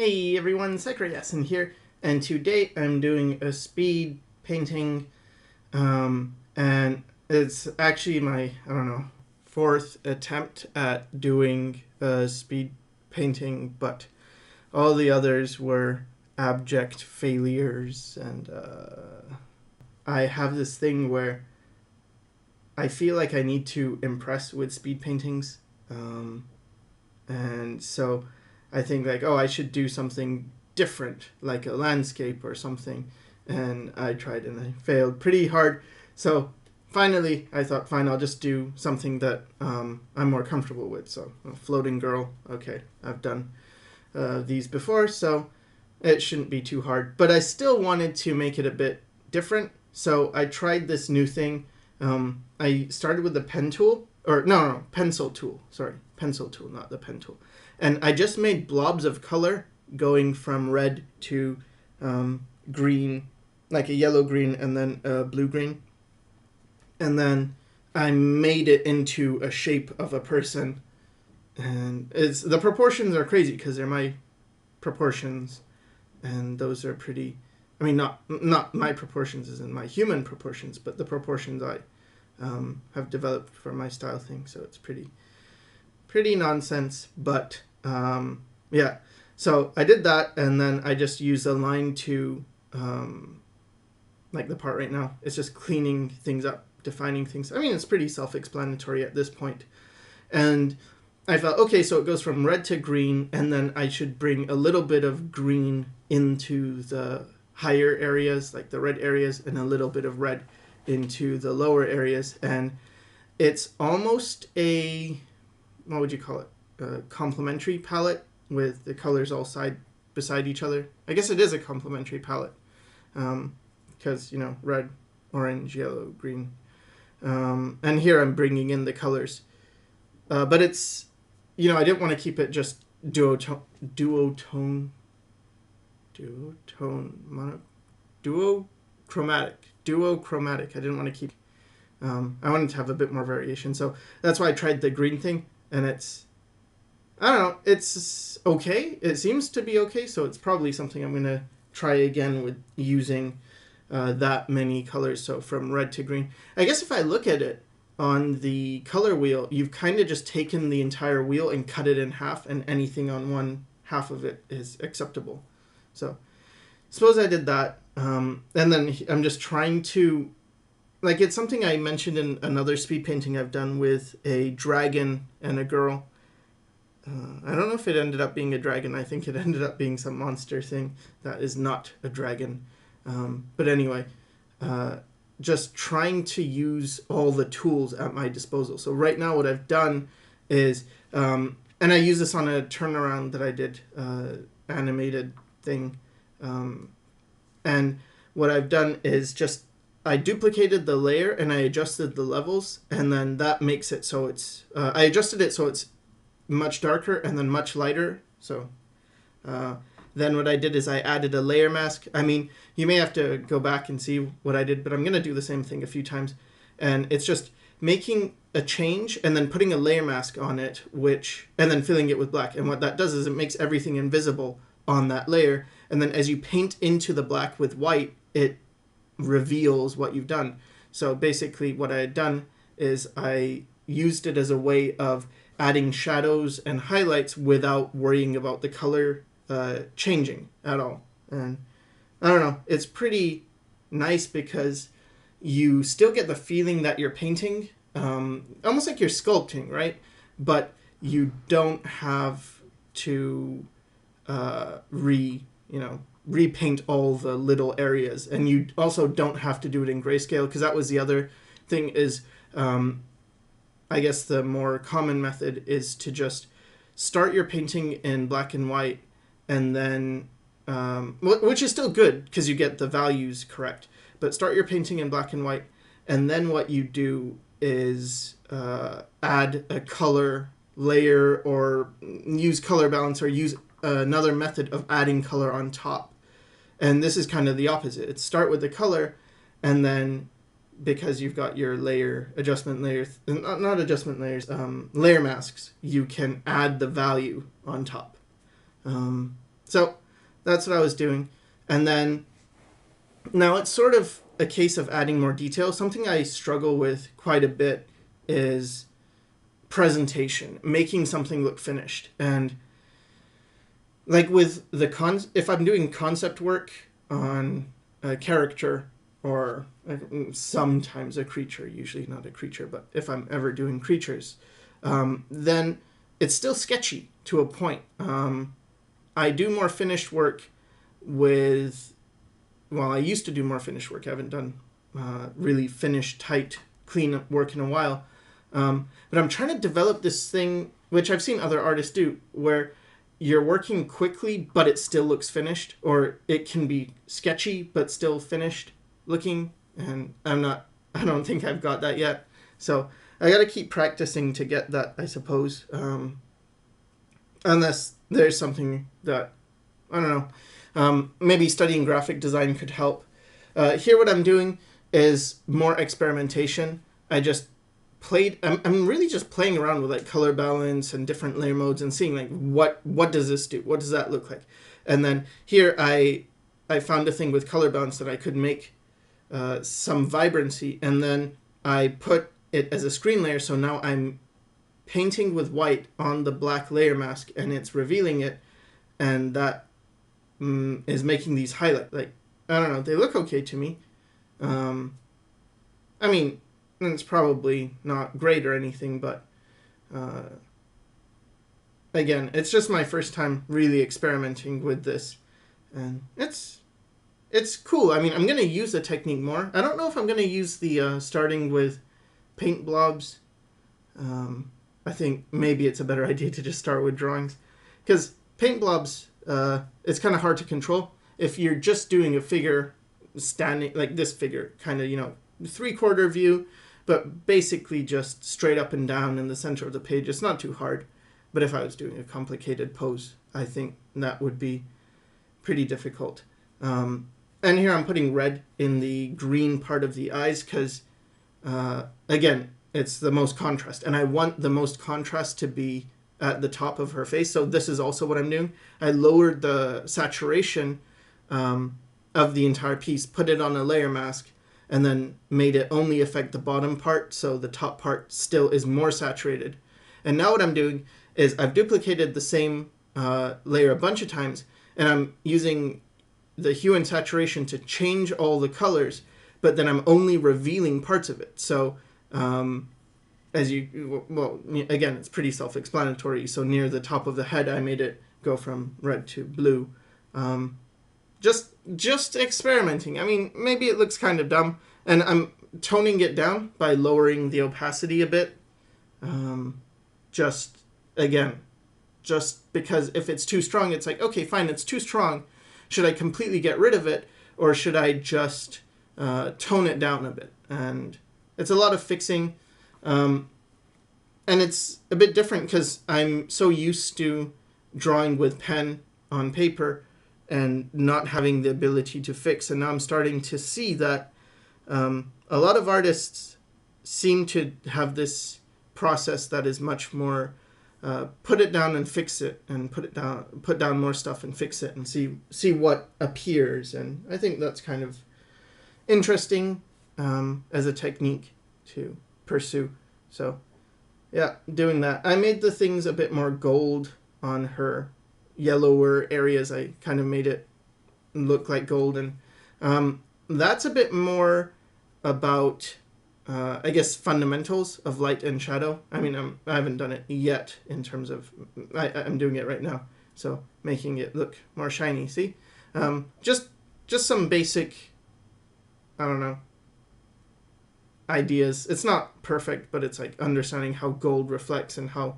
Hey everyone, Sycra in here, and today I'm doing a speed painting, and it's actually my, I don't know, fourth attempt at doing a speed painting, but all the others were abject failures, and I have this thing where I feel like I need to impress with speed paintings, and so I think like, oh, I should do something different, like a landscape or something. And I tried and I failed pretty hard. So finally, I thought, fine, I'll just do something that I'm more comfortable with. So a floating girl, okay, I've done these before, so it shouldn't be too hard. But I still wanted to make it a bit different. So I tried this new thing. I started with the pen tool, or no, pencil tool. Sorry, pencil tool, not the pen tool. And I just made blobs of color going from red to green, like a yellow green and then a blue green. And then I made it into a shape of a person. And the proportions are crazy because they're my proportions. And those are pretty, I mean, not my proportions as in my human proportions, but the proportions I have developed for my style thing. So it's pretty nonsense, but yeah. So I did that, and then I just used a line to, like the part right now, it's just cleaning things up, defining things. I mean, it's pretty self-explanatory at this point. And I felt, okay, so it goes from red to green, and then I should bring a little bit of green into the higher areas, like the red areas, and a little bit of red into the lower areas. And it's almost a, what would you call it? A complementary palette with the colors all beside each other. I guess it is a complementary palette because, you know, red, orange, yellow, green. And here I'm bringing in the colors. But it's, you know, I didn't want to keep it just duochromatic. I didn't want to keep, I wanted to have a bit more variation. So that's why I tried the green thing. And it's, I don't know, it's okay. It seems to be okay, so it's probably something I'm going to try again with using that many colors, so from red to green. I guess if I look at it on the color wheel, you've kind of just taken the entire wheel and cut it in half, and anything on one half of it is acceptable. So suppose I did that, and then I'm just trying to, like, it's something I mentioned in another speed painting I've done with a dragon and a girl. I don't know if it ended up being a dragon. I think it ended up being some monster thing that is not a dragon. But anyway, just trying to use all the tools at my disposal. So right now what I've done is, and I use this on a turnaround that I did, animated thing. And what I've done is just, I duplicated the layer and I adjusted the levels, and then that makes it so it's, I adjusted it so it's much darker and then much lighter. So then what I did is I added a layer mask. I mean, you may have to go back and see what I did, but I'm going to do the same thing a few times. And it's just making a change and then putting a layer mask on it, and then filling it with black. And what that does is it makes everything invisible on that layer. And then as you paint into the black with white, it reveals what you've done. So basically what I had done is I used it as a way of adding shadows and highlights without worrying about the color changing at all. And I don't know, it's pretty nice because you still get the feeling that you're painting, almost like you're sculpting, right? But you don't have to repaint all the little areas, and you also don't have to do it in grayscale, because that was the other thing is, I guess the more common method is to just start your painting in black and white, and then, which is still good because you get the values correct, but start your painting in black and white, and then what you do is add a color layer, or use color balance, or use another method of adding color on top. And this is kind of the opposite. It's start with the color, and then because you've got your layer adjustment layers, not adjustment layers, layer masks, you can add the value on top. So that's what I was doing. And then now it's sort of a case of adding more detail. Something I struggle with quite a bit is presentation, making something look finished. And like with the if I'm doing concept work on a character or sometimes a creature, usually not a creature, but if I'm ever doing creatures, then it's still sketchy to a point. I do more finished work with, well, I used to do more finished work. I haven't done really finished, tight, clean work in a while. But I'm trying to develop this thing, which I've seen other artists do, where you're working quickly, but it still looks finished, or it can be sketchy, but still finished looking. And I don't think I've got that yet. So I got to keep practicing to get that, I suppose. Unless there's something that, I don't know, maybe studying graphic design could help. Here what I'm doing is more experimentation. I'm really just playing around with like color balance and different layer modes and seeing like what does this do? What does that look like? And then here I found a thing with color balance that I could make some vibrancy, and then I put it as a screen layer, so now I'm painting with white on the black layer mask and it's revealing it, and that is making these highlights. Like, I don't know, they look okay to me. I mean, it's probably not great or anything, but again, it's just my first time really experimenting with this, and it's cool. I mean, I'm going to use the technique more. I don't know if I'm going to use the starting with paint blobs. I think maybe it's a better idea to just start with drawings, because paint blobs, it's kind of hard to control. If you're just doing a figure standing, like this figure, kind of, 3/4 view, but basically just straight up and down in the center of the page, it's not too hard. But if I was doing a complicated pose, I think that would be pretty difficult. And here I'm putting red in the green part of the eyes because, again, it's the most contrast. And I want the most contrast to be at the top of her face. So this is also what I'm doing. I lowered the saturation of the entire piece, put it on a layer mask, and then made it only affect the bottom part, so the top part still is more saturated. And now what I'm doing is I've duplicated the same layer a bunch of times, and I'm using the hue and saturation to change all the colors, but then I'm only revealing parts of it. So again, it's pretty self-explanatory. So near the top of the head, I made it go from red to blue. Just experimenting. I mean, maybe it looks kind of dumb, and I'm toning it down by lowering the opacity a bit. Just because if it's too strong, it's like, okay, fine, it's too strong. Should I completely get rid of it, or should I just tone it down a bit? And it's a lot of fixing, and it's a bit different because I'm so used to drawing with pen on paper and not having the ability to fix. And now I'm starting to see that a lot of artists seem to have this process that is much more put it down and fix it, and put down more stuff and fix it, and see what appears. And I think that's kind of interesting as a technique to pursue. So yeah, doing that. I made the things a bit more gold on her yellower areas. I kind of made it look like gold, and that's a bit more about I guess fundamentals of light and shadow. I mean, I haven't done it yet in terms of I'm doing it right now, so making it look more shiny. See, just some basic, I don't know, ideas. It's not perfect, but it's like understanding how gold reflects and how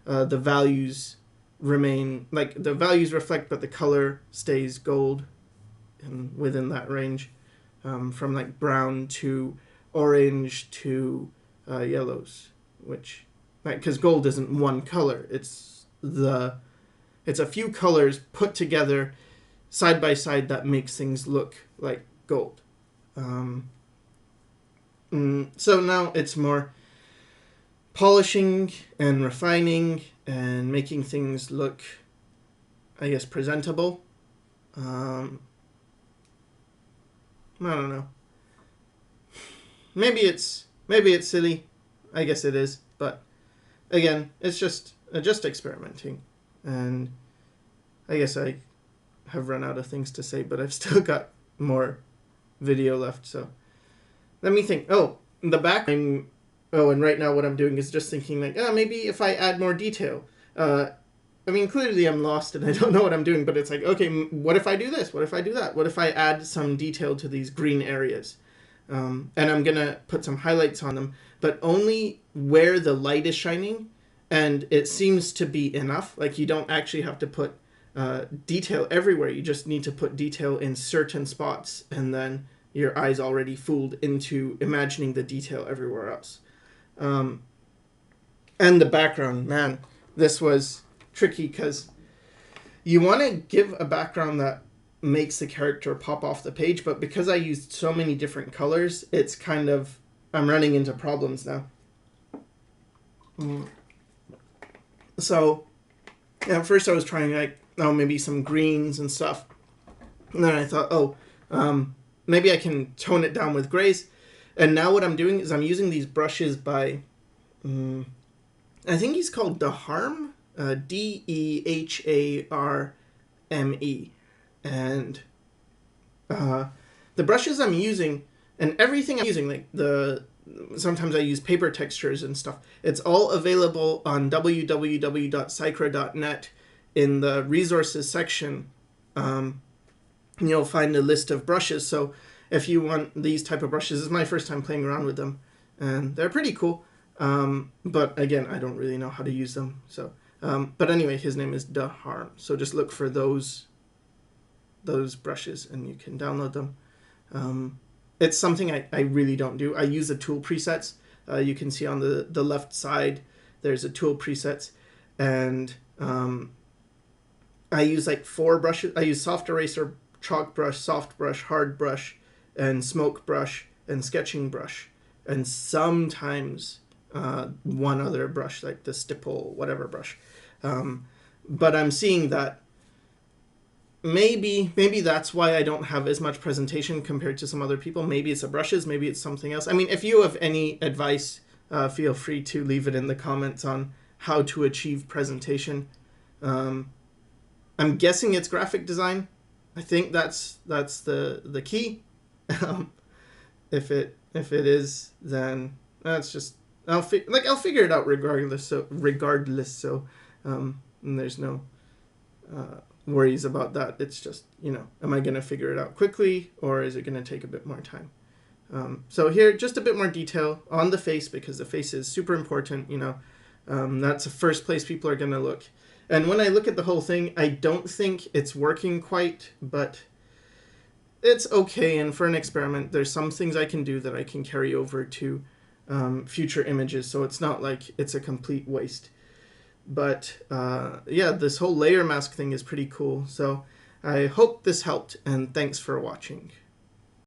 the values remain, like the values reflect, but the color stays gold and within that range, from like brown to orange to yellows, which, because gold isn't one color, it's a few colors put together side by side that makes things look like gold. So now it's more polishing and refining and making things look I guess, presentable. I don't know. Maybe it's silly. I guess it is, but again, it's just experimenting, and I guess I have run out of things to say, but I've still got more video left. So let me think. Oh, in the back. And right now what I'm doing is just thinking like, maybe if I add more detail. I mean, clearly I'm lost and I don't know what I'm doing, but it's like, okay, what if I do this? What if I do that? What if I add some detail to these green areas? And I'm going to put some highlights on them, but only where the light is shining, and it seems to be enough. Like, you don't actually have to put detail everywhere. You just need to put detail in certain spots, and then your eye's already fooled into imagining the detail everywhere else. And the background, man, this was tricky because you want to give a background that makes the character pop off the page, but because I used so many different colors, it's kind of, I'm running into problems now. So at first I was trying like, maybe some greens and stuff, and then I thought, maybe I can tone it down with grays. And now what I'm doing is I'm using these brushes by I think he's called Deharme, Deharme, and the brushes I'm using and everything I'm using, like sometimes I use paper textures and stuff. It's all available on www.sycra.net. In the resources section, you'll find a list of brushes. So if you want these type of brushes, this is my first time playing around with them, and they're pretty cool. But again, I don't really know how to use them. So, but anyway, his name is Deharme. So just look for those brushes and you can download them. It's something I really don't do. I use the tool presets. You can see on the left side, there's a tool presets, and I use like 4 brushes. I use soft eraser, chalk brush, soft brush, hard brush, and smoke brush, and sketching brush, and sometimes one other brush like the stipple whatever brush. But I'm seeing that maybe that's why I don't have as much presentation compared to some other people. Maybe it's the brushes, maybe it's something else. I mean, if you have any advice, feel free to leave it in the comments on how to achieve presentation. I'm guessing it's graphic design. I think that's the key. If it is, then that's just I'll figure it out regardless. So there's no worries about that. It's just, am I going to figure it out quickly, or is it going to take a bit more time? So here, just a bit more detail on the face, because the face is super important. That's the first place people are going to look. And when I look at the whole thing, I don't think it's working quite, but it's okay. And for an experiment, there's some things I can do that I can carry over to future images. So it's not like it's a complete waste. But yeah, this whole layer mask thing is pretty cool. So I hope this helped, and thanks for watching.